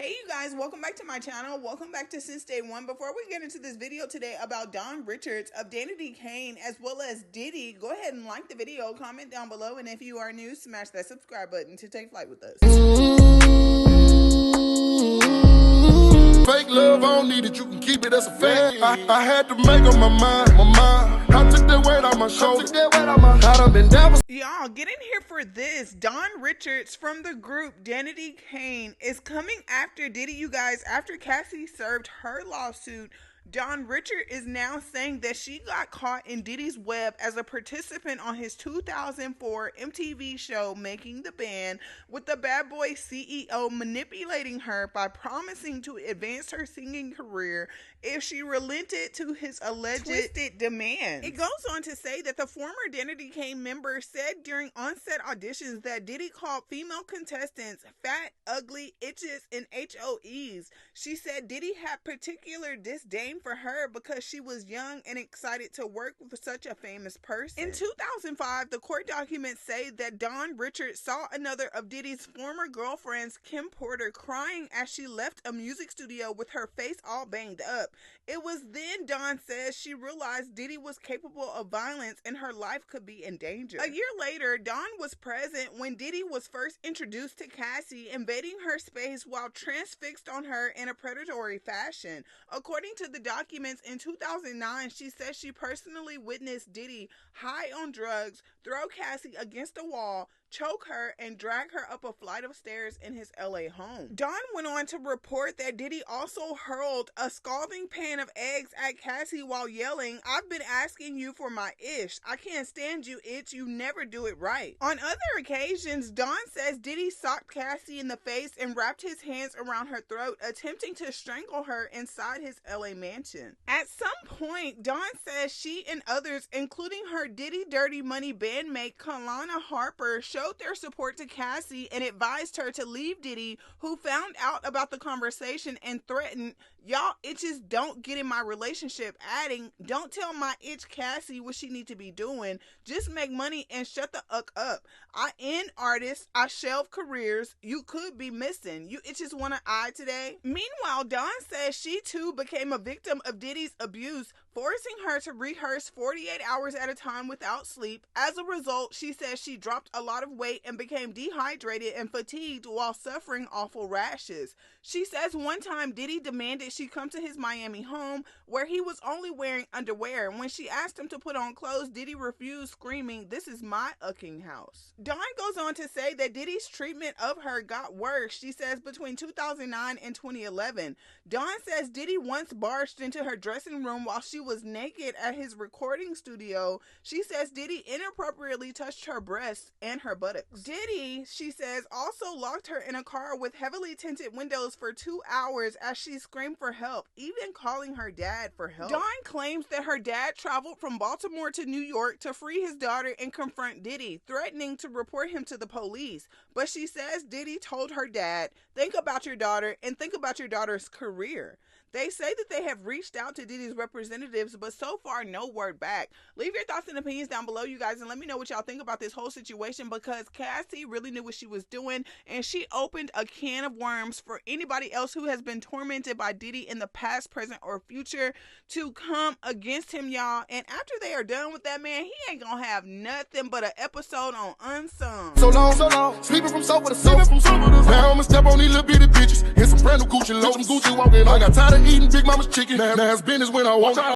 Hey you guys, welcome back to my channel. Welcome back to Since Day One. Before we get into this video today about Don Richards of Danity Kane as well as Diddy, go ahead and like the video, comment down below, and if you are new, smash that subscribe button to take flight with us. Fake love, I don't need it, you can keep it, that's a fact. I had to make up my mind. I took that weight on my shoulder. I done been down. Y'all, get in here for this. Don Richards from the group Danity Kane is coming after Diddy, you guys, after Cassie served her lawsuit. Don Richards is now saying that she got caught in Diddy's web as a participant on his 2004 MTV show Making the Band, with the Bad Boy CEO manipulating her by promising to advance her singing career if she relented to his alleged twisted demands. It goes on to say that the former Danity Kane member said during on-set auditions that Diddy called female contestants fat, ugly, itches, and HOEs. She said Diddy had particular disdain for her because she was young and excited to work with such a famous person. In 2005, the court documents say that Don Richards saw another of Diddy's former girlfriends, Kim Porter, crying as she left a music studio with her face all banged up. It was then, Don says, she realized Diddy was capable of violence and her life could be in danger. A year later, Don was present when Diddy was first introduced to Cassie, invading her space while transfixed on her in a predatory fashion. According to the documents, in 2009, she said she personally witnessed Diddy, high on drugs, throw Cassie against a wall, choke her, and drag her up a flight of stairs in his LA home. Don went on to report that Diddy also hurled a scalding pan of eggs at Cassie while yelling, "I've been asking you for my ish. I can't stand you, itch. You never do it right." On other occasions, Don says Diddy socked Cassie in the face and wrapped his hands around her throat, attempting to strangle her inside his LA mansion. At some point, Don says she and others, including her Diddy Dirty Money bandmate Kalana Harper, showed their support to Cassie and advised her to leave Diddy, who found out about the conversation and threatened, "Y'all itches don't get in my relationship," adding, "Don't tell my itch Cassie what she need to be doing. Just make money and shut the up. I end artists, I shelve careers. You could be missing. You itches want to eye today?" Meanwhile, Don says she too became a victim of Diddy's abuse, forcing her to rehearse 48 hours at a time without sleep. As a result, she says she dropped a lot of weight and became dehydrated and fatigued while suffering awful rashes. She says one time Diddy demanded she come to his Miami home where he was only wearing underwear. When she asked him to put on clothes, Diddy refused, screaming, "This is my ucking house." Dawn goes on to say that Diddy's treatment of her got worse, she says, between 2009 and 2011. Dawn says Diddy once barged into her dressing room while she was naked at his recording studio. She says Diddy inappropriately touched her breasts and her buttocks. Diddy, she says, also locked her in a car with heavily tinted windows for 2 hours as she screamed for help, even calling her dad for help. Dawn claims that her dad traveled from Baltimore to New York to free his daughter and confront Diddy, threatening to report him to the police. But she says Diddy told her dad, "Think about your daughter and think about your daughter's career." They say that they have reached out to Diddy's representatives, but so far, no word back. Leave your thoughts and opinions down below, you guys, and let me know what y'all think about this whole situation, because Cassie really knew what she was doing, and she opened a can of worms for anybody else who has been tormented by Diddy in the past, present, or future to come against him, y'all. And after they are done with that man, he ain't gonna have nothing but an episode on Unsung. So long, sleeping from sofa to sofa. Now I'ma step on these little bitty bitches in some brand new Gucci low. Gucci walking, I got tired of eating Big Mama's chicken. Now it's business when I walk.